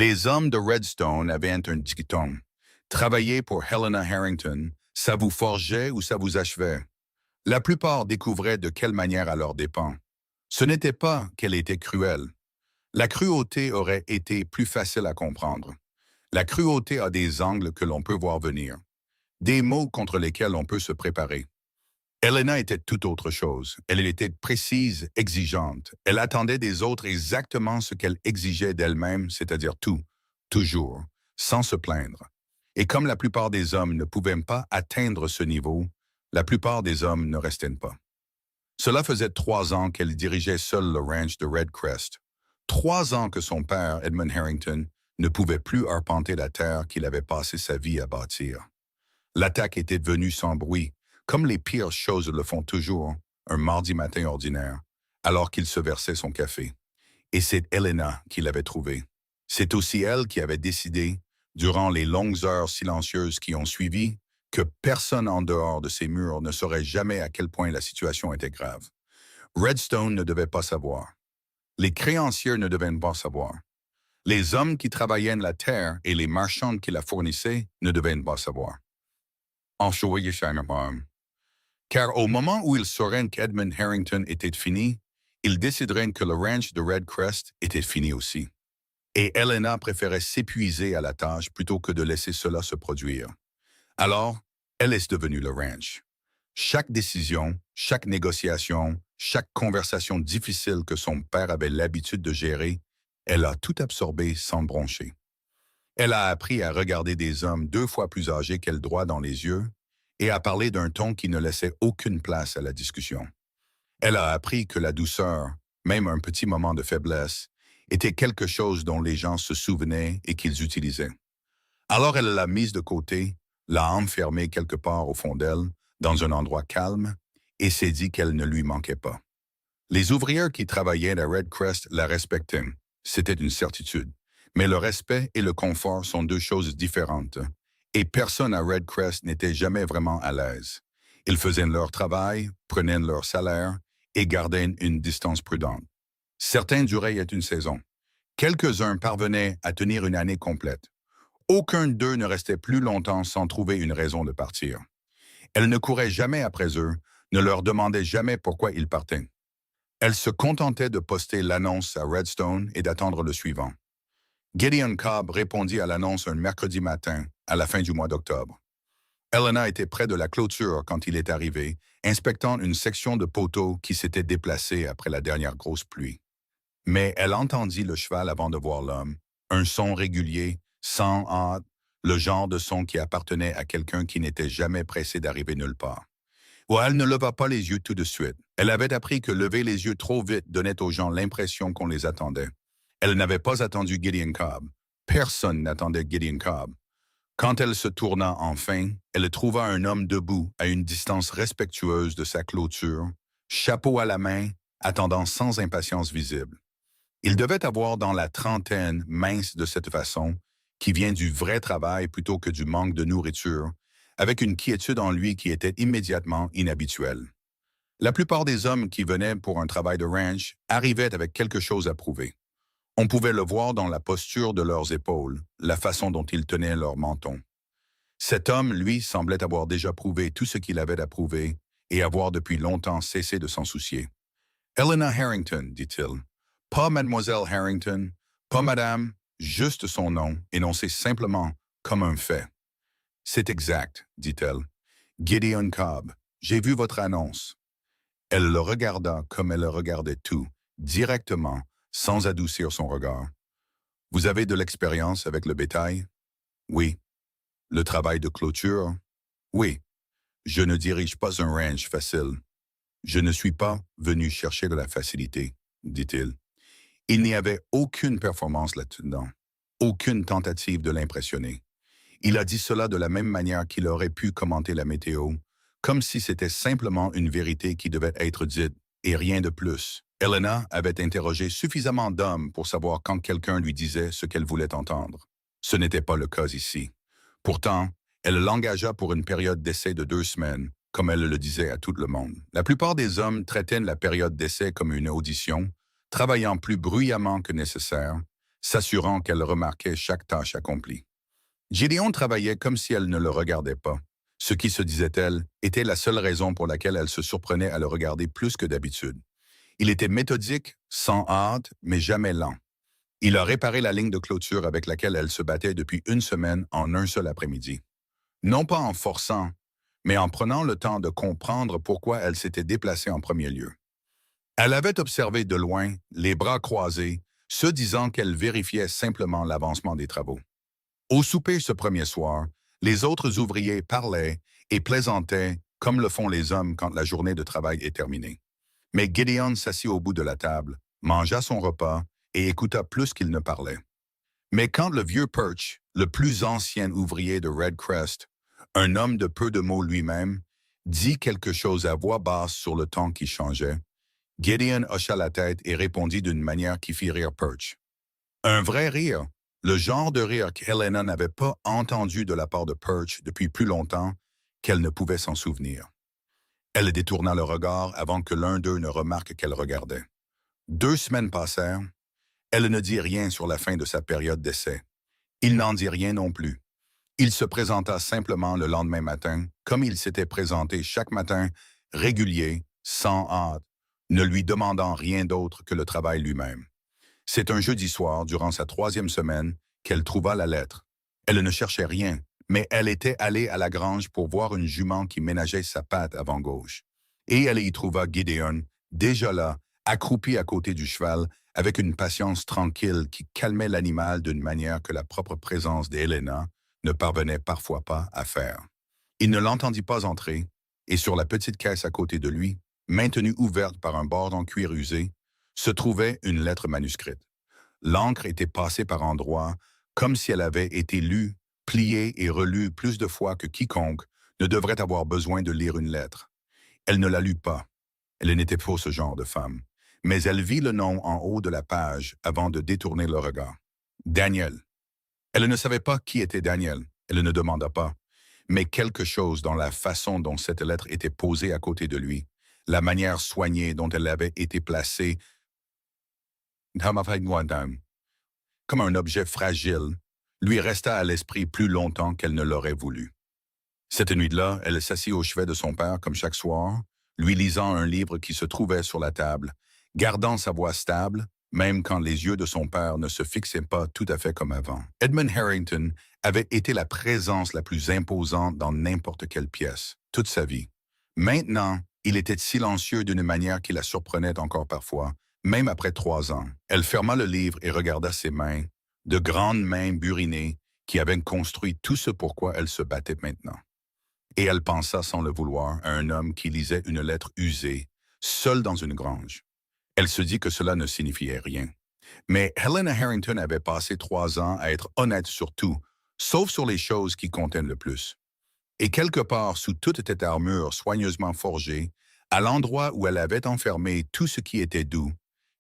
Les hommes de Redstone avaient un dicton. Travailler pour Helena Harrington, ça vous forgeait ou ça vous achevait. La plupart découvraient de quelle manière à leurs dépens. Ce n'était pas qu'elle était cruelle. La cruauté aurait été plus facile à comprendre. La cruauté a des angles que l'on peut voir venir, des mots contre lesquels on peut se préparer. Helena était tout autre chose. Elle était précise, exigeante. Elle attendait des autres exactement ce qu'elle exigeait d'elle-même, c'est-à-dire tout, toujours, sans se plaindre. Et comme la plupart des hommes ne pouvaient pas atteindre ce niveau, la plupart des hommes ne restaient pas. Cela faisait 3 ans qu'elle dirigeait seule le ranch de Red Crest. 3 ans que son père, Edmund Harrington, ne pouvait plus arpenter la terre qu'il avait passé sa vie à bâtir. L'attaque était devenue sans bruit, comme les pires choses le font toujours, un mardi matin ordinaire, alors qu'il se versait son café. Et c'est Helena qui l'avait trouvé. C'est aussi elle qui avait décidé, durant les longues heures silencieuses qui ont suivi, que personne en dehors de ces murs ne saurait jamais à quel point la situation était grave. Redstone ne devait pas savoir. Les créanciers ne devaient pas savoir. Les hommes qui travaillaient la terre et les marchands qui la fournissaient ne devaient pas savoir. Car au moment où ils sauraient qu'Edmund Harrington était fini, ils décideraient que le ranch de Red Crest était fini aussi. Et Helena préférait s'épuiser à la tâche plutôt que de laisser cela se produire. Alors, elle est devenue le ranch. Chaque décision, chaque négociation, chaque conversation difficile que son père avait l'habitude de gérer, elle a tout absorbé sans broncher. Elle a appris à regarder des hommes 2 fois plus âgés qu'elle droit dans les yeux et à parler d'un ton qui ne laissait aucune place à la discussion. Elle a appris que la douceur, même un petit moment de faiblesse, était quelque chose dont les gens se souvenaient et qu'ils utilisaient. Alors elle l'a mise de côté, l'a enfermée quelque part au fond d'elle, dans un endroit calme, et s'est dit qu'elle ne lui manquait pas. Les ouvrières qui travaillaient à Red Crest la respectaient, c'était une certitude. Mais le respect et le confort sont 2 choses différentes, et personne à Red Crest n'était jamais vraiment à l'aise. Ils faisaient leur travail, prenaient leur salaire et gardaient une distance prudente. Certains duraient une saison. Quelques-uns parvenaient à tenir une année complète. Aucun d'eux ne restait plus longtemps sans trouver une raison de partir. Elle ne courait jamais après eux, ne leur demandait jamais pourquoi ils partaient. Elle se contentait de poster l'annonce à Redstone et d'attendre le suivant. Gideon Cobb répondit à l'annonce un mercredi matin, à la fin du mois d'octobre. Helena était près de la clôture quand il est arrivé, inspectant une section de poteaux qui s'était déplacée après la dernière grosse pluie. Mais elle entendit le cheval avant de voir l'homme, un son régulier, sans hâte, le genre de son qui appartenait à quelqu'un qui n'était jamais pressé d'arriver nulle part. Ou elle ne leva pas les yeux tout de suite. Elle avait appris que lever les yeux trop vite donnait aux gens l'impression qu'on les attendait. Elle n'avait pas attendu Gideon Cobb. Personne n'attendait Gideon Cobb. Quand elle se tourna enfin, elle trouva un homme debout à une distance respectueuse de sa clôture, chapeau à la main, attendant sans impatience visible. Il devait avoir dans la trentaine, mince de cette façon, qui vient du vrai travail plutôt que du manque de nourriture, avec une quiétude en lui qui était immédiatement inhabituelle. La plupart des hommes qui venaient pour un travail de ranch arrivaient avec quelque chose à prouver. On pouvait le voir dans la posture de leurs épaules, la façon dont ils tenaient leur menton. Cet homme, lui, semblait avoir déjà prouvé tout ce qu'il avait à prouver et avoir depuis longtemps cessé de s'en soucier. « Helena Harrington », dit-il. « Pas Mademoiselle Harrington, pas Madame, juste son nom, énoncé simplement comme un fait. »« C'est exact, » dit-elle. « Gideon Cobb, j'ai vu votre annonce. » Elle le regarda comme elle le regardait tout, directement, sans adoucir son regard. « Vous avez de l'expérience avec le bétail? »« Oui. »« Le travail de clôture? »« Oui. »« Je ne dirige pas un ranch facile. »« Je ne suis pas venu chercher de la facilité, » dit-il. Il n'y avait aucune performance là-dedans, aucune tentative de l'impressionner. Il a dit cela de la même manière qu'il aurait pu commenter la météo, comme si c'était simplement une vérité qui devait être dite, et rien de plus. Helena avait interrogé suffisamment d'hommes pour savoir quand quelqu'un lui disait ce qu'elle voulait entendre. Ce n'était pas le cas ici. Pourtant, elle l'engagea pour une période d'essai de 2 semaines, comme elle le disait à tout le monde. La plupart des hommes traitaient la période d'essai comme une audition, travaillant plus bruyamment que nécessaire, s'assurant qu'elle remarquait chaque tâche accomplie. Gideon travaillait comme si elle ne le regardait pas. Ce qui, se disait-elle, était la seule raison pour laquelle elle se surprenait à le regarder plus que d'habitude. Il était méthodique, sans hâte, mais jamais lent. Il a réparé la ligne de clôture avec laquelle elle se battait depuis une semaine en un seul après-midi. Non pas en forçant, mais en prenant le temps de comprendre pourquoi elle s'était déplacée en premier lieu. Elle avait observé de loin, les bras croisés, se disant qu'elle vérifiait simplement l'avancement des travaux. Au souper ce premier soir, les autres ouvriers parlaient et plaisantaient comme le font les hommes quand la journée de travail est terminée. Mais Gideon s'assit au bout de la table, mangea son repas et écouta plus qu'il ne parlait. Mais quand le vieux Perch, le plus ancien ouvrier de Red Crest, un homme de peu de mots lui-même, dit quelque chose à voix basse sur le temps qui changeait, Gideon hocha la tête et répondit d'une manière qui fit rire Perch. Un vrai rire, le genre de rire qu'Helena n'avait pas entendu de la part de Perch depuis plus longtemps qu'elle ne pouvait s'en souvenir. Elle détourna le regard avant que l'un d'eux ne remarque qu'elle regardait. 2 semaines passèrent. Elle ne dit rien sur la fin de sa période d'essai. Il n'en dit rien non plus. Il se présenta simplement le lendemain matin, comme il s'était présenté chaque matin, régulier, sans hâte, ne lui demandant rien d'autre que le travail lui-même. C'est un jeudi soir, durant sa 3e semaine, qu'elle trouva la lettre. Elle ne cherchait rien, mais elle était allée à la grange pour voir une jument qui ménageait sa patte avant gauche. Et elle y trouva Gideon, déjà là, accroupi à côté du cheval, avec une patience tranquille qui calmait l'animal d'une manière que la propre présence d'Helena ne parvenait parfois pas à faire. Il ne l'entendit pas entrer, et sur la petite caisse à côté de lui, maintenue ouverte par un bord en cuir usé, se trouvait une lettre manuscrite. L'encre était passée par endroits, comme si elle avait été lue, pliée et relue plus de fois que quiconque ne devrait avoir besoin de lire une lettre. Elle ne la lut pas. Elle n'était pas ce genre de femme. Mais elle vit le nom en haut de la page avant de détourner le regard. Daniel. Elle ne savait pas qui était Daniel. Elle ne demanda pas. Mais quelque chose dans la façon dont cette lettre était posée à côté de lui, la manière soignée dont elle avait été placée, comme un objet fragile, lui resta à l'esprit plus longtemps qu'elle ne l'aurait voulu. Cette nuit-là, elle s'assit au chevet de son père comme chaque soir, lui lisant un livre qui se trouvait sur la table, gardant sa voix stable, même quand les yeux de son père ne se fixaient pas tout à fait comme avant. Edmund Harrington avait été la présence la plus imposante dans n'importe quelle pièce, toute sa vie. Maintenant, il était silencieux d'une manière qui la surprenait encore parfois, même après 3 ans. Elle ferma le livre et regarda ses mains, de grandes mains burinées qui avaient construit tout ce pourquoi elle se battait maintenant. Et elle pensa sans le vouloir à un homme qui lisait une lettre usée, seul dans une grange. Elle se dit que cela ne signifiait rien. Mais Helena Harrington avait passé 3 ans à être honnête sur tout, sauf sur les choses qui comptaient le plus. Et quelque part sous toute cette armure soigneusement forgée, à l'endroit où elle avait enfermé tout ce qui était doux,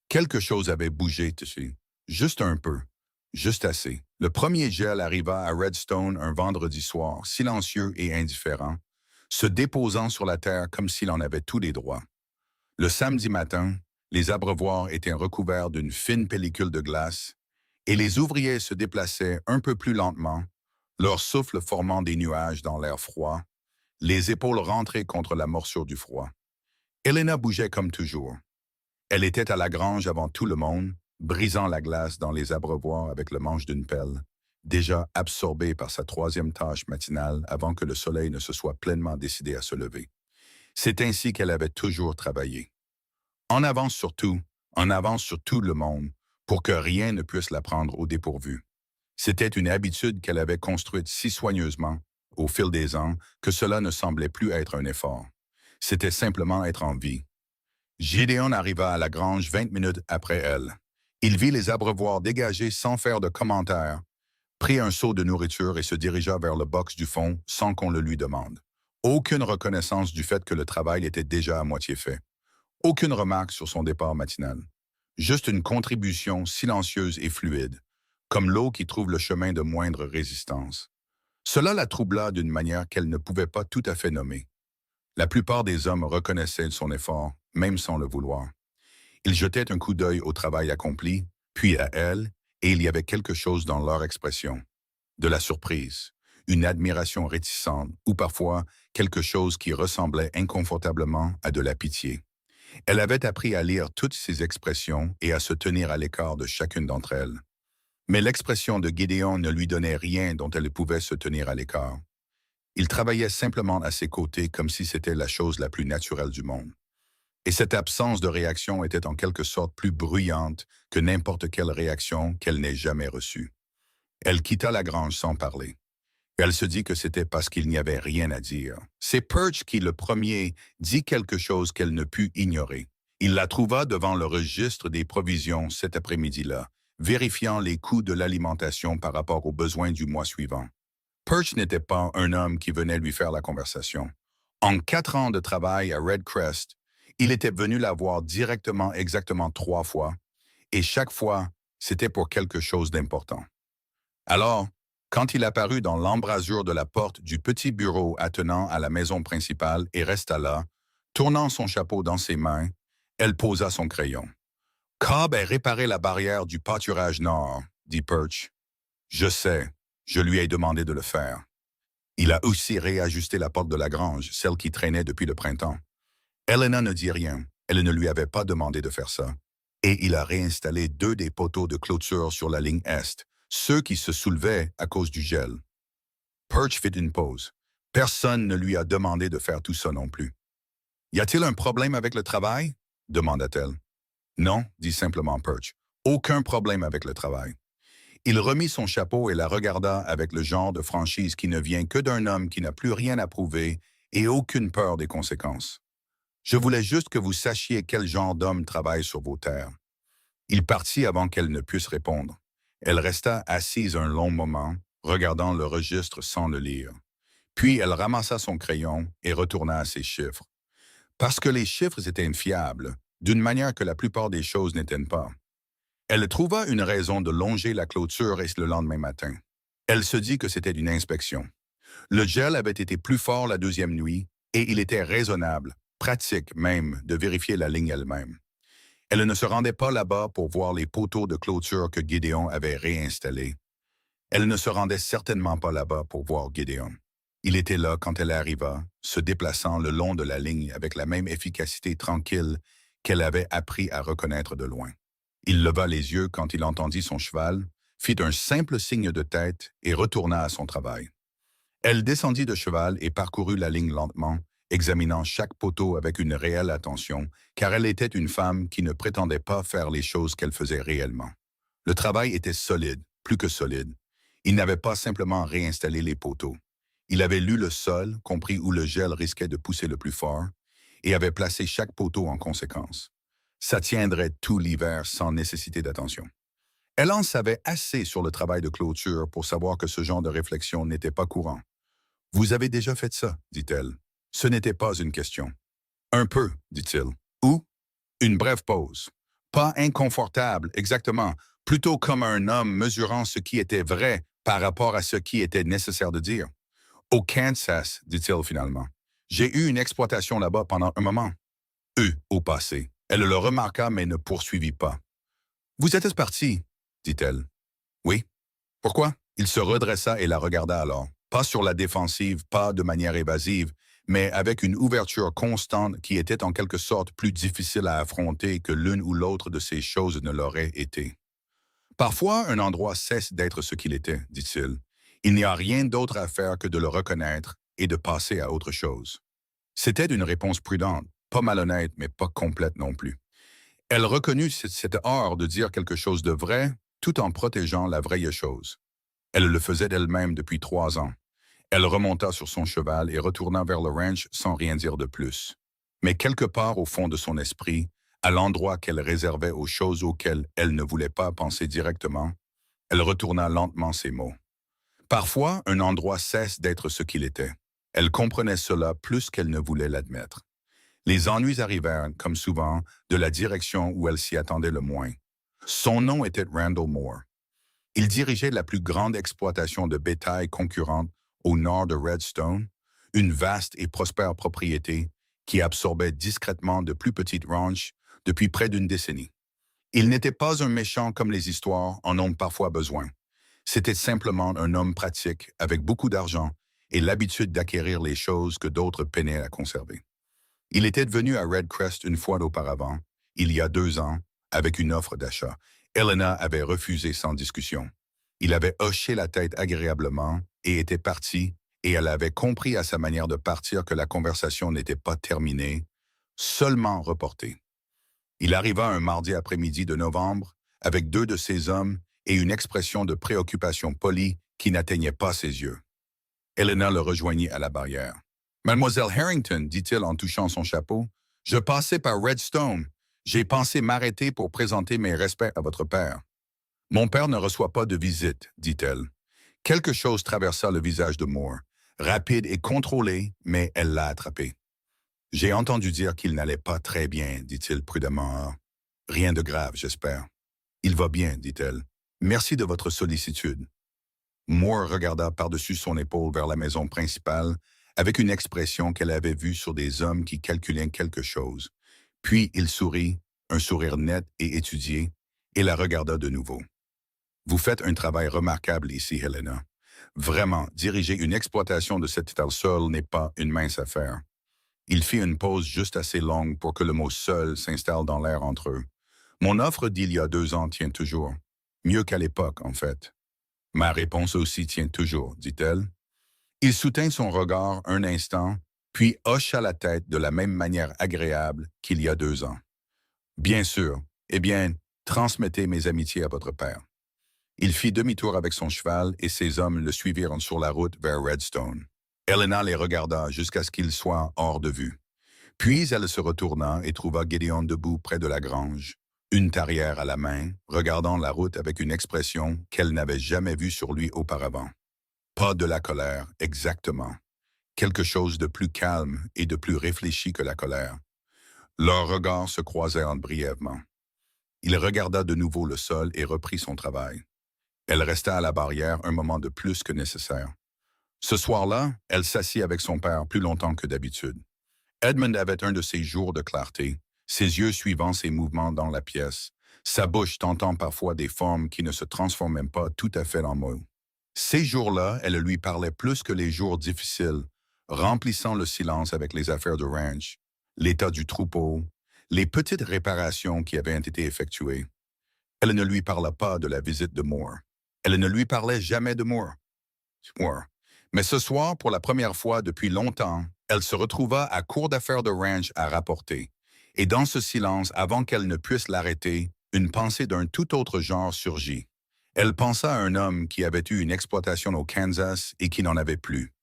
quelque chose avait bougé dessus, juste un peu, juste assez. Le premier gel arriva à Redstone un vendredi soir, silencieux et indifférent, se déposant sur la terre comme s'il en avait tous les droits. Le samedi matin, les abreuvoirs étaient recouverts d'une fine pellicule de glace, et les ouvriers se déplaçaient un peu plus lentement, leur souffle formant des nuages dans l'air froid, les épaules rentrées contre la morsure du froid. Helena bougeait comme toujours. Elle était à la grange avant tout le monde, brisant la glace dans les abreuvoirs avec le manche d'une pelle, déjà absorbée par sa 3e tâche matinale avant que le soleil ne se soit pleinement décidé à se lever. C'est ainsi qu'elle avait toujours travaillé. En avance sur tout le monde, pour que rien ne puisse la prendre au dépourvu. C'était une habitude qu'elle avait construite si soigneusement, au fil des ans, que cela ne semblait plus être un effort. C'était simplement être en vie. Gideon arriva à la grange 20 minutes après elle. Il vit les abreuvoirs dégagés sans faire de commentaires, prit un seau de nourriture et se dirigea vers le box du fond sans qu'on le lui demande. Aucune reconnaissance du fait que le travail était déjà à moitié fait. Aucune remarque sur son départ matinal. Juste une contribution silencieuse et fluide, comme l'eau qui trouve le chemin de moindre résistance. Cela la troubla d'une manière qu'elle ne pouvait pas tout à fait nommer. La plupart des hommes reconnaissaient son effort, même sans le vouloir. Ils jetaient un coup d'œil au travail accompli, puis à elle, Et il y avait quelque chose dans leur expression, de la surprise, une admiration réticente ou parfois quelque chose qui ressemblait inconfortablement à de la pitié. Elle avait appris à lire toutes ces expressions et à se tenir à l'écart de chacune d'entre elles. Mais l'expression de Gédéon ne lui donnait rien dont elle pouvait se tenir à l'écart. Il travaillait simplement à ses côtés comme si c'était la chose la plus naturelle du monde. Et cette absence de réaction était en quelque sorte plus bruyante que n'importe quelle réaction qu'elle n'ait jamais reçue. Elle quitta la grange sans parler. Elle se dit que c'était parce qu'il n'y avait rien à dire. C'est Perch qui, le premier, dit quelque chose qu'elle ne put ignorer. Il la trouva devant le registre des provisions cet après-midi-là, vérifiant les coûts de l'alimentation par rapport aux besoins du mois suivant. Perch n'était pas un homme qui venait lui faire la conversation. En 4 ans de travail à Red Crest, il était venu la voir directement exactement 3 fois, et chaque fois, c'était pour quelque chose d'important. Alors, quand il apparut dans l'embrasure de la porte du petit bureau attenant à la maison principale et resta là, tournant son chapeau dans ses mains, elle posa son crayon. Cobb a réparé la barrière du pâturage nord, dit Perch. Je sais, je lui ai demandé de le faire. Il a aussi réajusté la porte de la grange, celle qui traînait depuis le printemps. Helena ne dit rien, elle ne lui avait pas demandé de faire ça. Et il a réinstallé 2 des poteaux de clôture sur la ligne Est, ceux qui se soulevaient à cause du gel. Perch fit une pause. Personne ne lui a demandé de faire tout ça non plus. Y a-t-il un problème avec le travail? Demanda-t-elle. Non, dit simplement Perch. Aucun problème avec le travail. Il remit son chapeau et la regarda avec le genre de franchise qui ne vient que d'un homme qui n'a plus rien à prouver et aucune peur des conséquences. Je voulais juste que vous sachiez quel genre d'homme travaille sur vos terres. Il partit avant qu'elle ne puisse répondre. Elle resta assise un long moment, regardant le registre sans le lire. Puis elle ramassa son crayon et retourna à ses chiffres. Parce que les chiffres étaient infiables, d'une manière que la plupart des choses n'étaient pas. Elle trouva une raison de longer la clôture le lendemain matin. Elle se dit que c'était une inspection. Le gel avait été plus fort la 2e nuit et il était raisonnable, pratique même, de vérifier la ligne elle-même. Elle ne se rendait pas là-bas pour voir les poteaux de clôture que Gédéon avait réinstallés. Elle ne se rendait certainement pas là-bas pour voir Gédéon. Il était là quand elle arriva, se déplaçant le long de la ligne avec la même efficacité tranquille qu'elle avait appris à reconnaître de loin. Il leva les yeux quand il entendit son cheval, fit un simple signe de tête et retourna à son travail. Elle descendit de cheval et parcourut la ligne lentement, examinant chaque poteau avec une réelle attention, car elle était une femme qui ne prétendait pas faire les choses qu'elle faisait réellement. Le travail était solide, plus que solide. Il n'avait pas simplement réinstallé les poteaux. Il avait lu le sol, compris où le gel risquait de pousser le plus fort, et avait placé chaque poteau en conséquence. Ça tiendrait tout l'hiver sans nécessité d'attention. Elle en savait assez sur le travail de clôture pour savoir que ce genre de réflexion n'était pas courant. « Vous avez déjà fait ça, dit-elle. Ce n'était pas une question. Un peu, dit-il. Ou une brève pause. Pas inconfortable, exactement, plutôt comme un homme mesurant ce qui était vrai par rapport à ce qui était nécessaire de dire. Au Kansas, dit-il finalement. J'ai eu une exploitation là-bas pendant un moment. Au passé. Elle le remarqua mais ne poursuivit pas. Vous êtes parti, dit-elle. Oui. Pourquoi? Il se redressa et la regarda alors. Pas sur la défensive, pas de manière évasive, mais avec une ouverture constante qui était en quelque sorte plus difficile à affronter que l'une ou l'autre de ces choses ne l'aurait été. Parfois, un endroit cesse d'être ce qu'il était, dit-il. Il n'y a rien d'autre à faire que de le reconnaître et de passer à autre chose. C'était une réponse prudente, pas malhonnête, mais pas complète non plus. Elle reconnut cet art de dire quelque chose de vrai tout en protégeant la vraie chose. Elle le faisait d'elle-même depuis 3 ans. Elle remonta sur son cheval et retourna vers le ranch sans rien dire de plus. Mais quelque part au fond de son esprit, à l'endroit qu'elle réservait aux choses auxquelles elle ne voulait pas penser directement, elle retourna lentement ses mots. Parfois, un endroit cesse d'être ce qu'il était. Elle comprenait cela plus qu'elle ne voulait l'admettre. Les ennuis arrivèrent, comme souvent, de la direction où elle s'y attendait le moins. Son nom était Randall Moore. Il dirigeait la plus grande exploitation de bétail concurrente au nord de Redstone, une vaste et prospère propriété qui absorbait discrètement de plus petites ranches depuis près d'une décennie. Il n'était pas un méchant comme les histoires en ont parfois besoin. C'était simplement un homme pratique avec beaucoup d'argent et l'habitude d'acquérir les choses que d'autres peinaient à conserver. Il était venu à Red Crest une fois auparavant, il y a 2 ans, avec une offre d'achat. Elena avait refusé sans discussion. Il avait hoché la tête agréablement et était parti, et elle avait compris à sa manière de partir que la conversation n'était pas terminée, seulement reportée. Il arriva un mardi après-midi de novembre avec 2 de ses hommes et une expression de préoccupation polie qui n'atteignait pas ses yeux. Elena le rejoignit à la barrière. Mademoiselle Harrington, dit-il en touchant son chapeau, je passais par Redstone. J'ai pensé m'arrêter pour présenter mes respects à votre père. Mon père ne reçoit pas de visite, dit-elle. Quelque chose traversa le visage de Moore, rapide et contrôlé, mais elle l'a attrapé. J'ai entendu dire qu'il n'allait pas très bien, dit-il prudemment. Rien de grave, j'espère. Il va bien, dit-elle. Merci de votre sollicitude. Moore regarda par-dessus son épaule vers la maison principale avec une expression qu'elle avait vue sur des hommes qui calculaient quelque chose. Puis il sourit, un sourire net et étudié, et la regarda de nouveau. Vous faites un travail remarquable ici, Helena. Vraiment, diriger une exploitation de cet étal-sol n'est pas une mince affaire. Il fit une pause juste assez longue pour que le mot seul s'installe dans l'air entre eux. Mon offre d'il y a 2 ans tient toujours. Mieux qu'à l'époque, en fait. Ma réponse aussi tient toujours, dit-elle. Il soutint son regard un instant, puis hocha la tête de la même manière agréable qu'il y a 2 ans. Bien sûr. Eh bien, transmettez mes amitiés à votre père. Il fit demi-tour avec son cheval et ses hommes le suivirent sur la route vers Redstone. Elena les regarda jusqu'à ce qu'ils soient hors de vue. Puis elle se retourna et trouva Gédéon debout près de la grange, une tarière à la main, regardant la route avec une expression qu'elle n'avait jamais vue sur lui auparavant. Pas de la colère, exactement. Quelque chose de plus calme et de plus réfléchi que la colère. Leurs regards se croisèrent brièvement. Il regarda de nouveau le sol et reprit son travail. Elle resta à la barrière un moment de plus que nécessaire. Ce soir-là, elle s'assit avec son père plus longtemps que d'habitude. Edmund avait un de ces jours de clarté, ses yeux suivant ses mouvements dans la pièce, sa bouche tentant parfois des formes qui ne se transformaient pas tout à fait en mots. Ces jours-là, elle lui parlait plus que les jours difficiles, remplissant le silence avec les affaires de ranch, l'état du troupeau, les petites réparations qui avaient été effectuées. Elle ne lui parla pas de la visite de Moore. Elle ne lui parlait jamais de Moore. Mais ce soir, pour la première fois depuis longtemps, elle se retrouva à court d'affaires de ranch à rapporter. Et dans ce silence, avant qu'elle ne puisse l'arrêter, une pensée d'un tout autre genre surgit. Elle pensa à un homme qui avait eu une exploitation au Kansas et qui n'en avait plus,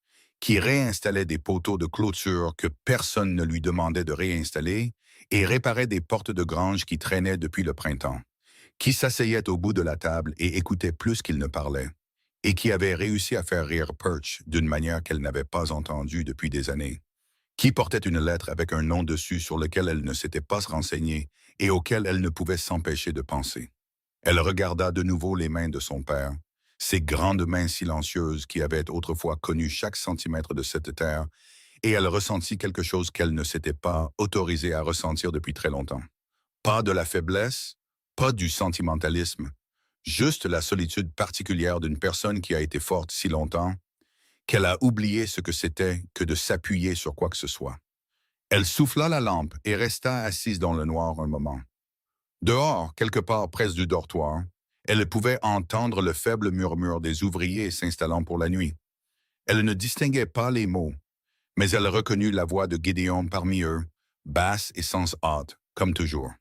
qui réinstallait des poteaux de clôture que personne ne lui demandait de réinstaller et réparait des portes de grange qui traînaient depuis le printemps, qui s'asseyait au bout de la table et écoutait plus qu'il ne parlait, et qui avait réussi à faire rire Perch d'une manière qu'elle n'avait pas entendue depuis des années, qui portait une lettre avec un nom dessus sur lequel elle ne s'était pas renseignée et auquel elle ne pouvait s'empêcher de penser. Elle regarda de nouveau les mains de son père, ces grandes mains silencieuses qui avaient autrefois connu chaque centimètre de cette terre, et elle ressentit quelque chose qu'elle ne s'était pas autorisée à ressentir depuis très longtemps. Pas de la faiblesse, pas du sentimentalisme, juste la solitude particulière d'une personne qui a été forte si longtemps qu'elle a oublié ce que c'était que de s'appuyer sur quoi que ce soit. Elle souffla la lampe et resta assise dans le noir un moment. Dehors, quelque part près du dortoir, elle pouvait entendre le faible murmure des ouvriers s'installant pour la nuit. Elle ne distinguait pas les mots, mais elle reconnut la voix de Gédéon parmi eux, basse et sans hâte, comme toujours.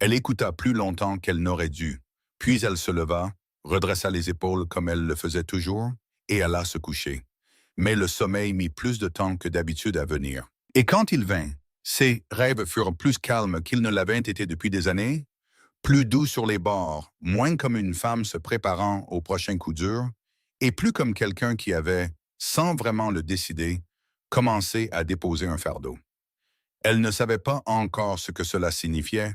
Elle écouta plus longtemps qu'elle n'aurait dû, puis elle se leva, redressa les épaules comme elle le faisait toujours, et alla se coucher. Mais le sommeil mit plus de temps que d'habitude à venir. Et quand il vint, ses rêves furent plus calmes qu'ils ne l'avaient été depuis des années, plus doux sur les bords, moins comme une femme se préparant au prochain coup dur, et plus comme quelqu'un qui avait, sans vraiment le décider, commencé à déposer un fardeau. Elle ne savait pas encore ce que cela signifiait,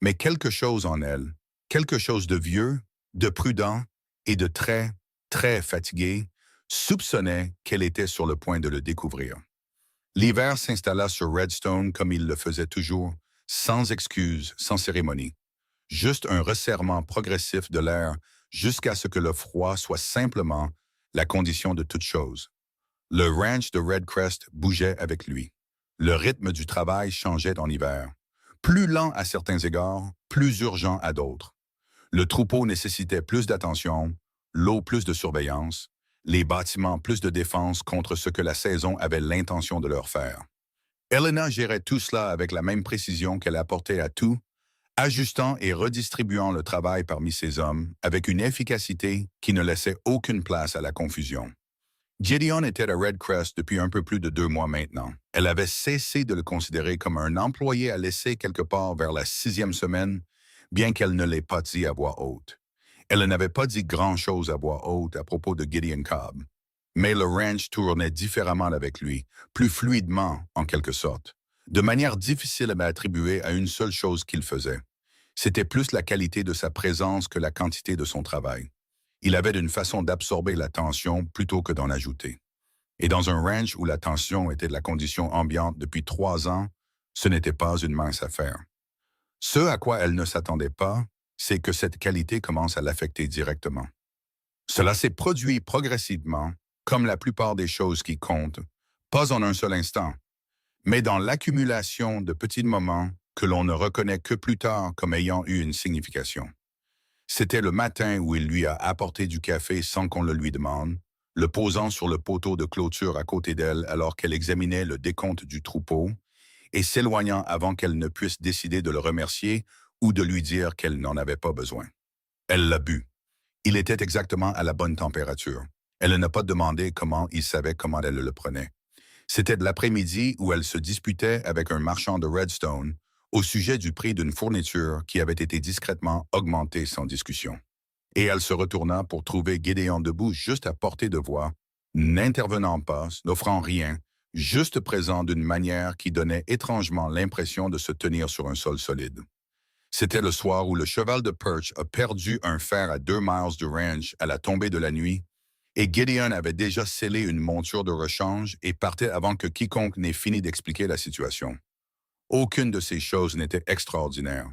mais quelque chose en elle, quelque chose de vieux, de prudent et de très, très fatigué, soupçonnait qu'elle était sur le point de le découvrir. L'hiver s'installa sur Redstone comme il le faisait toujours, sans excuse, sans cérémonie. juste un resserrement progressif de l'air jusqu'à ce que le froid soit simplement la condition de toute chose. Le ranch de Red Crest bougeait avec lui. Le rythme du travail changeait en hiver. Plus lent à certains égards, plus urgent à d'autres. Le troupeau nécessitait plus d'attention, l'eau plus de surveillance, les bâtiments plus de défense contre ce que la saison avait l'intention de leur faire. Elena gérait tout cela avec la même précision qu'elle apportait à tout, ajustant et redistribuant le travail parmi ses hommes avec une efficacité qui ne laissait aucune place à la confusion. Gideon était à Red Crest depuis un peu plus de 2 mois maintenant. Elle avait cessé de le considérer comme un employé à laisser quelque part vers la 6e semaine, bien qu'elle ne l'ait pas dit à voix haute. Elle n'avait pas dit grand-chose à voix haute à propos de Gideon Cobb. Mais le ranch tournait différemment avec lui, plus fluidement en quelque sorte, de manière difficile à attribuer à une seule chose qu'il faisait. C'était plus la qualité de sa présence que la quantité de son travail. Il avait une façon d'absorber la tension plutôt que d'en ajouter. Et dans un ranch où la tension était de la condition ambiante depuis 3 ans, ce n'était pas une mince affaire. Ce à quoi elle ne s'attendait pas, c'est que cette qualité commence à l'affecter directement. Cela s'est produit progressivement, comme la plupart des choses qui comptent, pas en un seul instant, mais dans l'accumulation de petits moments que l'on ne reconnaît que plus tard comme ayant eu une signification. C'était le matin où il lui a apporté du café sans qu'on le lui demande, le posant sur le poteau de clôture à côté d'elle alors qu'elle examinait le décompte du troupeau, et s'éloignant avant qu'elle ne puisse décider de le remercier ou de lui dire qu'elle n'en avait pas besoin. Elle l'a bu. Il était exactement à la bonne température. Elle n'a pas demandé comment il savait comment elle le prenait. C'était de l'après-midi où elle se disputait avec un marchand de Redstone au sujet du prix d'une fourniture qui avait été discrètement augmentée sans discussion. Et elle se retourna pour trouver Gédéon debout juste à portée de voix, n'intervenant pas, n'offrant rien, juste présent d'une manière qui donnait étrangement l'impression de se tenir sur un sol solide. C'était le soir où le cheval de Perch a perdu un fer à 2 miles du ranch à la tombée de la nuit, et Gideon avait déjà scellé une monture de rechange et partait avant que quiconque n'ait fini d'expliquer la situation. Aucune de ces choses n'était extraordinaire.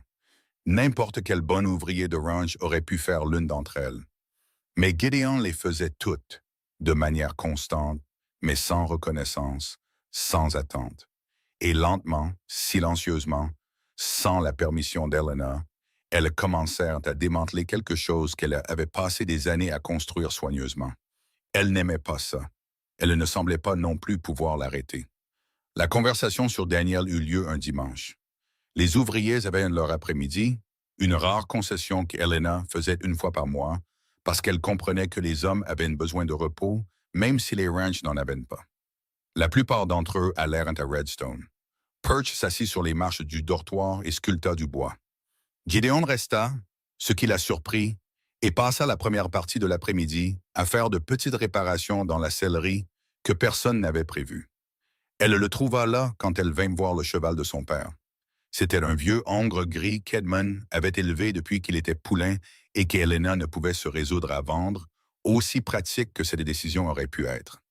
N'importe quel bon ouvrier de ranch aurait pu faire l'une d'entre elles. Mais Gideon les faisait toutes, de manière constante, mais sans reconnaissance, sans attente. Et lentement, silencieusement, sans la permission d'Elena, elles commencèrent à démanteler quelque chose qu'elle avait passé des années à construire soigneusement. Elle n'aimait pas ça. Elle ne semblait pas non plus pouvoir l'arrêter. La conversation sur Daniel eut lieu un dimanche. Les ouvriers avaient leur après-midi, une rare concession qu'Elena faisait une fois par mois, parce qu'elle comprenait que les hommes avaient un besoin de repos, même si les ranchs n'en avaient pas. La plupart d'entre eux allèrent à Redstone. Perch s'assit sur les marches du dortoir et sculpta du bois. Gideon resta, ce qui la surprit, et passa la première partie de l'après-midi à faire de petites réparations dans la sellerie que personne n'avait prévues. Elle le trouva là quand elle vint voir le cheval de son père. C'était un vieux hongre gris qu'Edmund avait élevé depuis qu'il était poulain et qu'Helena ne pouvait se résoudre à vendre, aussi pratique que cette décision aurait pu être.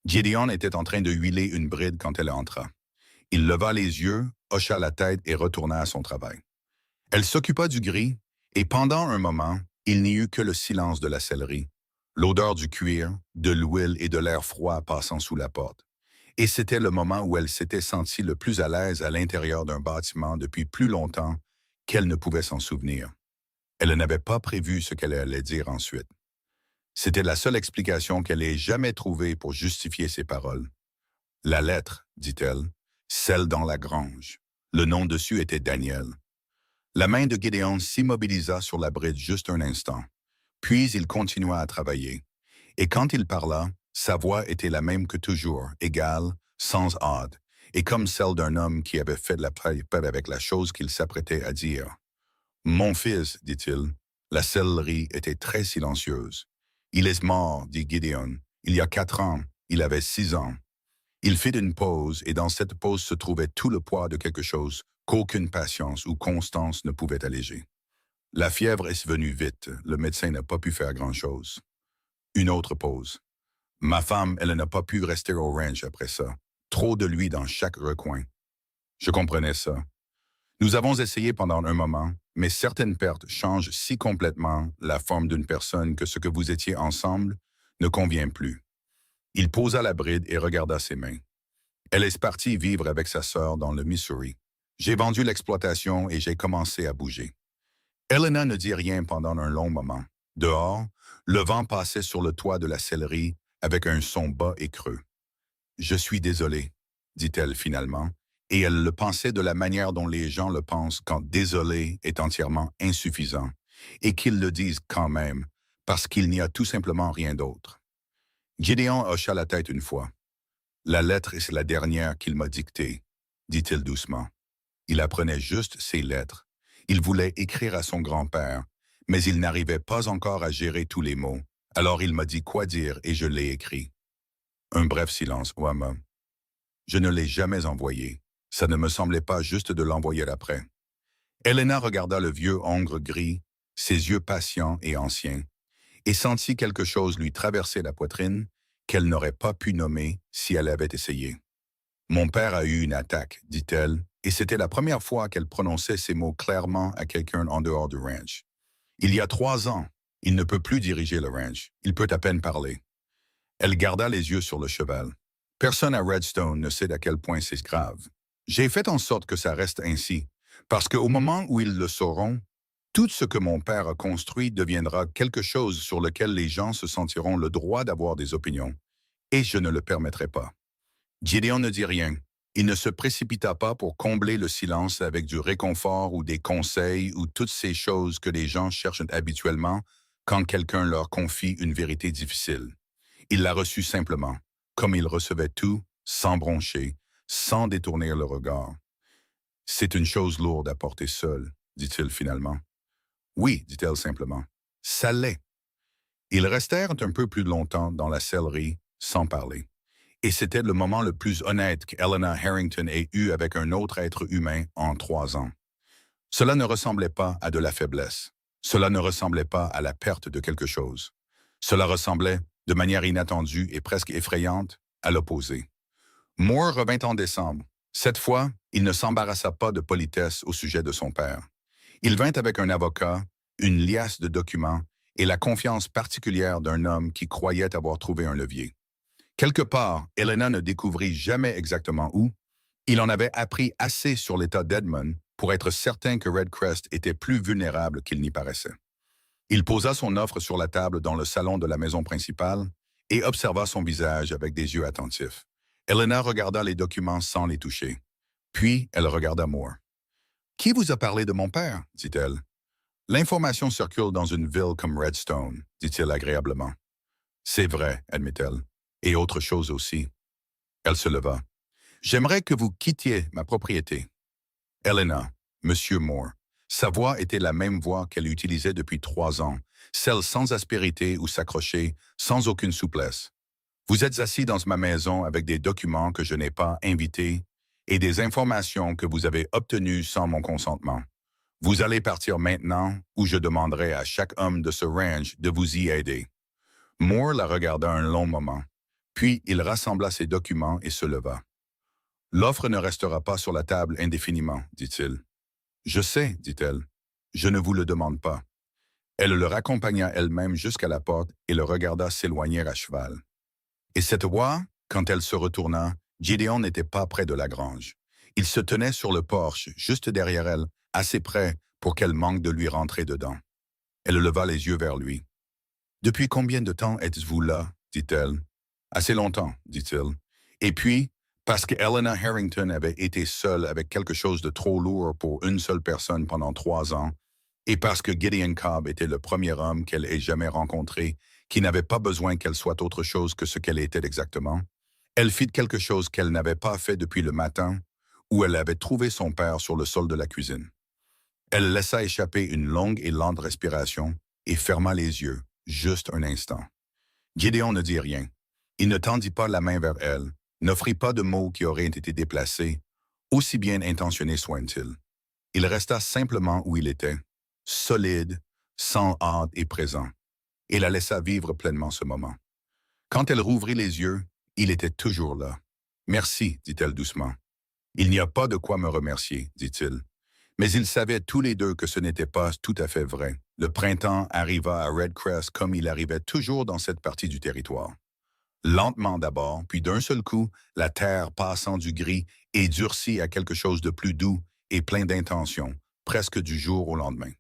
Gideon était en train de huiler une bride quand elle entra. Il leva les yeux, hocha la tête et retourna à son travail. Elle s'occupa du gris, et pendant un moment, il n'y eut que le silence de la sellerie, l'odeur du cuir, de l'huile et de l'air froid passant sous la porte. Et c'était le moment où elle s'était sentie le plus à l'aise à l'intérieur d'un bâtiment depuis plus longtemps qu'elle ne pouvait s'en souvenir. Elle n'avait pas prévu ce qu'elle allait dire ensuite. C'était la seule explication qu'elle ait jamais trouvée pour justifier ses paroles. La lettre, dit-elle, celle dans la grange. Le nom dessus était Daniel. La main de Gideon s'immobilisa sur la bride juste un instant. Puis il continua à travailler. Et quand il parla, sa voix était la même que toujours, égale, sans âde, et comme celle d'un homme qui avait fait de la paix avec la chose qu'il s'apprêtait à dire. « Mon fils, dit-il. » La sellerie était très silencieuse. « Il est mort, dit Gideon. Il y a 4 ans. Il avait 6 ans. » Il fit une pause, et dans cette pause se trouvait tout le poids de quelque chose qu'aucune patience ou constance ne pouvait alléger. La fièvre est venue vite. Le médecin n'a pas pu faire grand-chose. Une autre pause. Ma femme, elle n'a pas pu rester au ranch après ça. Trop de lui dans chaque recoin. Je comprenais ça. Nous avons essayé pendant un moment, mais certaines pertes changent si complètement la forme d'une personne que ce que vous étiez ensemble ne convient plus. Il posa la bride et regarda ses mains. Elle est partie vivre avec sa sœur dans le Missouri. J'ai vendu l'exploitation et j'ai commencé à bouger. Elena ne dit rien pendant un long moment. Dehors, le vent passait sur le toit de la sellerie avec un son bas et creux. « Je suis désolée », dit-elle finalement, et elle le pensait de la manière dont les gens le pensent quand désolé est entièrement insuffisant, et qu'ils le disent quand même, parce qu'il n'y a tout simplement rien d'autre. Gideon hocha la tête une fois. « La lettre est la dernière qu'il m'a dictée », dit-il doucement. Il apprenait juste ses lettres. Il voulait écrire à son grand-père, mais il n'arrivait pas encore à gérer tous les mots. Alors il m'a dit quoi dire et je l'ai écrit. Un bref silence, Wama. Je ne l'ai jamais envoyé. Ça ne me semblait pas juste de l'envoyer après. Elena regarda le vieux hongre gris, ses yeux patients et anciens, et sentit quelque chose lui traverser la poitrine qu'elle n'aurait pas pu nommer si elle avait essayé. « Mon père a eu une attaque, dit-elle, et c'était la première fois qu'elle prononçait ces mots clairement à quelqu'un en dehors du ranch. Il y a 3 ans, il ne peut plus diriger le ranch, il peut à peine parler. Elle garda les yeux sur le cheval. Personne à Redstone ne sait à quel point c'est grave. J'ai fait en sorte que ça reste ainsi, parce qu'au moment où ils le sauront, tout ce que mon père a construit deviendra quelque chose sur lequel les gens se sentiront le droit d'avoir des opinions, et je ne le permettrai pas. » Gideon ne dit rien. Il ne se précipita pas pour combler le silence avec du réconfort ou des conseils ou toutes ces choses que les gens cherchent habituellement quand quelqu'un leur confie une vérité difficile. Il la reçut simplement, comme il recevait tout, sans broncher, sans détourner le regard. « C'est une chose lourde à porter seule, » dit-il finalement. « Oui, dit-elle simplement. « Ça l'est. » Ils restèrent un peu plus longtemps dans la sellerie, sans parler. Et c'était le moment le plus honnête qu'Elena Harrington ait eu avec un autre être humain en 3 ans. Cela ne ressemblait pas à de la faiblesse. Cela ne ressemblait pas à la perte de quelque chose. Cela ressemblait, de manière inattendue et presque effrayante, à l'opposé. Moore revint en décembre. Cette fois, il ne s'embarrassa pas de politesse au sujet de son père. Il vint avec un avocat, une liasse de documents et la confiance particulière d'un homme qui croyait avoir trouvé un levier. Quelque part, Elena ne découvrit jamais exactement où. Il en avait appris assez sur l'état d'Edmund pour être certain que Redcrest était plus vulnérable qu'il n'y paraissait. Il posa son offre sur la table dans le salon de la maison principale et observa son visage avec des yeux attentifs. Elena regarda les documents sans les toucher. Puis, elle regarda Moore. « Qui vous a parlé de mon père ?» dit-elle. « L'information circule dans une ville comme Redstone, » dit-il agréablement. « C'est vrai, admit-elle. Et autre chose aussi. » Elle se leva. « J'aimerais que vous quittiez ma propriété. » Elena, Monsieur Moore. Sa voix était la même voix qu'elle utilisait depuis 3 ans, celle sans aspérité ou s'accrocher, sans aucune souplesse. Vous êtes assis dans ma maison avec des documents que je n'ai pas invités et des informations que vous avez obtenues sans mon consentement. Vous allez partir maintenant ou je demanderai à chaque homme de ce ranch de vous y aider. Moore la regarda un long moment. Puis il rassembla ses documents et se leva. « L'offre ne restera pas sur la table indéfiniment, dit-il. »« Je sais, dit-elle. Je ne vous le demande pas. » Elle le raccompagna elle-même jusqu'à la porte et le regarda s'éloigner à cheval. Et cette voix, quand elle se retourna, Gideon n'était pas près de la grange. Il se tenait sur le porche, juste derrière elle, assez près pour qu'elle manque de lui rentrer dedans. Elle leva les yeux vers lui. « Depuis combien de temps êtes-vous là ?» dit-elle. « Assez longtemps, dit-il. Et puis, parce que Elena Harrington avait été seule avec quelque chose de trop lourd pour une seule personne pendant 3 ans, et parce que Gideon Cobb était le premier homme qu'elle ait jamais rencontré, qui n'avait pas besoin qu'elle soit autre chose que ce qu'elle était exactement, elle fit quelque chose qu'elle n'avait pas fait depuis le matin où elle avait trouvé son père sur le sol de la cuisine. Elle laissa échapper une longue et lente respiration et ferma les yeux, juste un instant. Gideon ne dit rien. Il ne tendit pas la main vers elle, n'offrit pas de mots qui auraient été déplacés, aussi bien intentionnés soient-ils. Il resta simplement où il était, solide, sans hâte et présent, et la laissa vivre pleinement ce moment. Quand elle rouvrit les yeux, il était toujours là. « Merci, dit-elle doucement. »« Il n'y a pas de quoi me remercier, dit-il. Mais ils savaient tous les deux que ce n'était pas tout à fait vrai. Le printemps arriva à Red Crest comme il arrivait toujours dans cette partie du territoire. Lentement d'abord, puis d'un seul coup, la terre passant du gris et durcit à quelque chose de plus doux et plein d'intention, presque du jour au lendemain.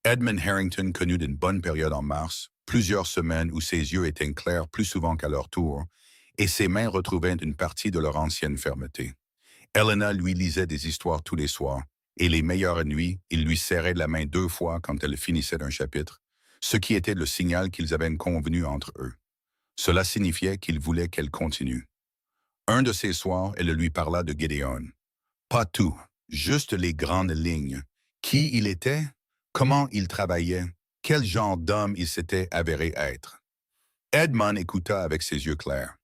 Edmund Harrington connut une bonne période en mars, plusieurs semaines où ses yeux étaient clairs plus souvent qu'à leur tour, et ses mains retrouvaient une partie de leur ancienne fermeté. Helena lui lisait des histoires tous les soirs, et les meilleures nuits, il lui serrait la main 2 fois quand elle finissait un chapitre, ce qui était le signal qu'ils avaient convenu entre eux. Cela signifiait qu'il voulait qu'elle continue. Un de ces soirs, elle lui parla de Gideon. Pas tout, juste les grandes lignes. Qui il était, comment il travaillait, quel genre d'homme il s'était avéré être. Edmund écouta avec ses yeux clairs.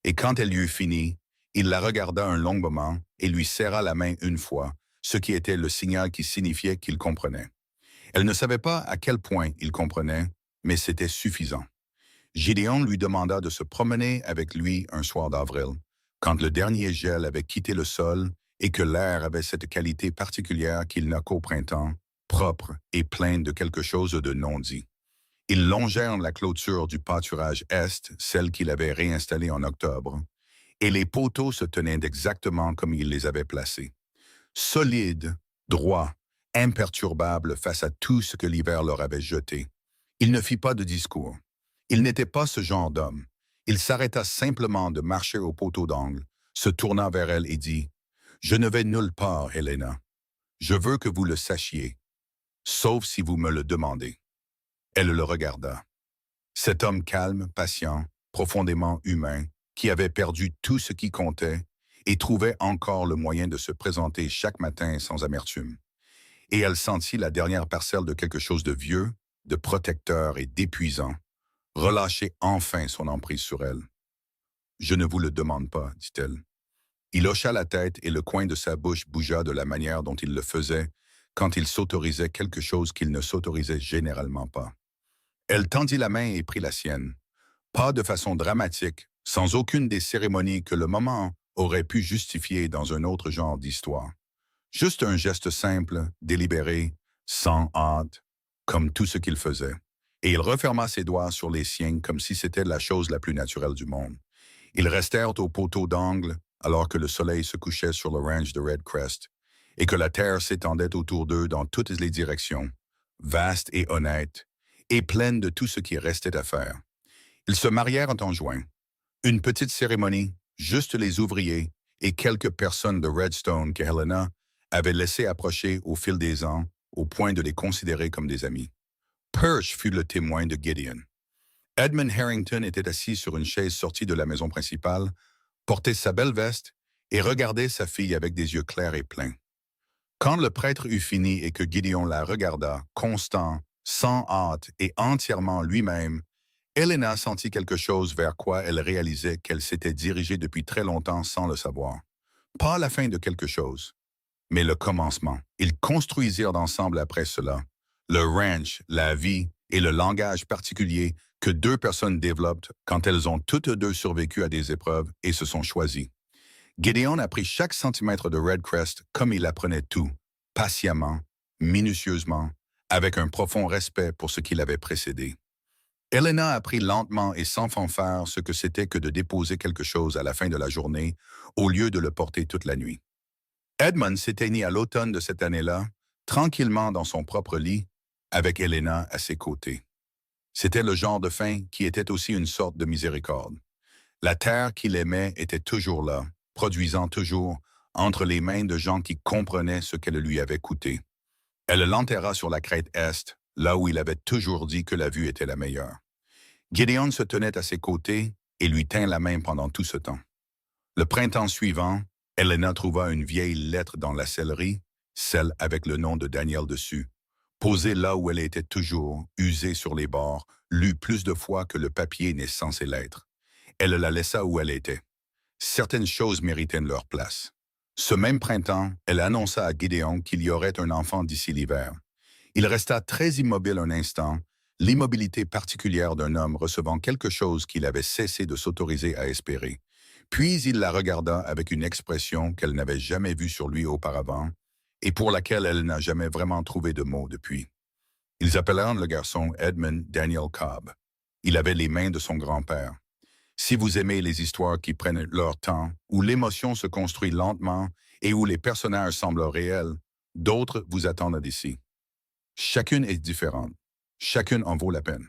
Et quand elle eut fini, il la regarda un long moment et lui serra la main 1 fois, ce qui était le signal qui signifiait qu'il comprenait. Elle ne savait pas à quel point il comprenait, mais c'était suffisant. Gideon lui demanda de se promener avec lui un soir d'avril, quand le dernier gel avait quitté le sol et que l'air avait cette qualité particulière qu'il n'a qu'au printemps, propre et plein de quelque chose de non-dit. Ils longèrent la clôture du pâturage est, celle qu'il avait réinstallée en octobre, et les poteaux se tenaient exactement comme il les avait placés. Solides, droits, imperturbables face à tout ce que l'hiver leur avait jeté. Il ne fit pas de discours. Il n'était pas ce genre d'homme. Il s'arrêta simplement de marcher au poteau d'angle, se tourna vers elle et dit « Je ne vais nulle part, Helena. Je veux que vous le sachiez, sauf si vous me le demandez. » Elle le regarda. Cet homme calme, patient, profondément humain, qui avait perdu tout ce qui comptait et trouvait encore le moyen de se présenter chaque matin sans amertume. Et elle sentit la dernière parcelle de quelque chose de vieux, de protecteur et d'épuisant, relâcher enfin son emprise sur elle. « Je ne vous le demande pas, dit-elle. » Il hocha la tête et le coin de sa bouche bougea de la manière dont il le faisait quand il s'autorisait quelque chose qu'il ne s'autorisait généralement pas. Elle tendit la main et prit la sienne. Pas de façon dramatique, sans aucune des cérémonies que le moment aurait pu justifier dans un autre genre d'histoire. Juste un geste simple, délibéré, sans hâte, comme tout ce qu'il faisait. Et il referma ses doigts sur les siens comme si c'était la chose la plus naturelle du monde. Ils restèrent au poteau d'angle alors que le soleil se couchait sur le ranch de Red Crest et que la terre s'étendait autour d'eux dans toutes les directions, vaste et honnête, et pleine de tout ce qui restait à faire. Ils se marièrent en juin. Une petite cérémonie, juste les ouvriers et quelques personnes de Redstone que Helena avait laissé approcher au fil des ans au point de les considérer comme des amis. Perch fut le témoin de Gideon. Edmund Harrington était assis sur une chaise sortie de la maison principale, portait sa belle veste et regardait sa fille avec des yeux clairs et pleins. Quand le prêtre eut fini et que Gideon la regarda, constant, sans hâte et entièrement lui-même, Helena sentit quelque chose vers quoi elle réalisait qu'elle s'était dirigée depuis très longtemps sans le savoir. Pas la fin de quelque chose, mais le commencement. Ils construisirent ensemble après cela. Le ranch, la vie et le langage particulier que 2 personnes développent quand elles ont toutes deux survécu à des épreuves et se sont choisies. Gideon apprit chaque centimètre de Red Crest comme il apprenait tout, patiemment, minutieusement, avec un profond respect pour ce qui l'avait précédé. Helena apprit lentement et sans fanfare ce que c'était que de déposer quelque chose à la fin de la journée au lieu de le porter toute la nuit. Edmund s'éteignit à l'automne de cette année-là, tranquillement dans son propre lit, avec Helena à ses côtés. C'était le genre de fin qui était aussi une sorte de miséricorde. La terre qu'il aimait était toujours là, produisant toujours, entre les mains de gens qui comprenaient ce qu'elle lui avait coûté. Elle l'enterra sur la crête est, là où il avait toujours dit que la vue était la meilleure. Gideon se tenait à ses côtés et lui tint la main pendant tout ce temps. Le printemps suivant, Helena trouva une vieille lettre dans la sellerie, celle avec le nom de Daniel dessus, posée là où elle était toujours, usée sur les bords, lue plus de fois que le papier n'est censé l'être. Elle la laissa où elle était. Certaines choses méritaient leur place. Ce même printemps, elle annonça à Gideon qu'il y aurait un enfant d'ici l'hiver. Il resta très immobile un instant, l'immobilité particulière d'un homme recevant quelque chose qu'il avait cessé de s'autoriser à espérer. Puis il la regarda avec une expression qu'elle n'avait jamais vue sur lui auparavant, et pour laquelle elle n'a jamais vraiment trouvé de mots depuis. Ils appelleront le garçon Edmund Daniel Cobb. Il avait les mains de son grand-père. Si vous aimez les histoires qui prennent leur temps, où l'émotion se construit lentement et où les personnages semblent réels, d'autres vous attendent d'ici. Chacune est différente. Chacune en vaut la peine.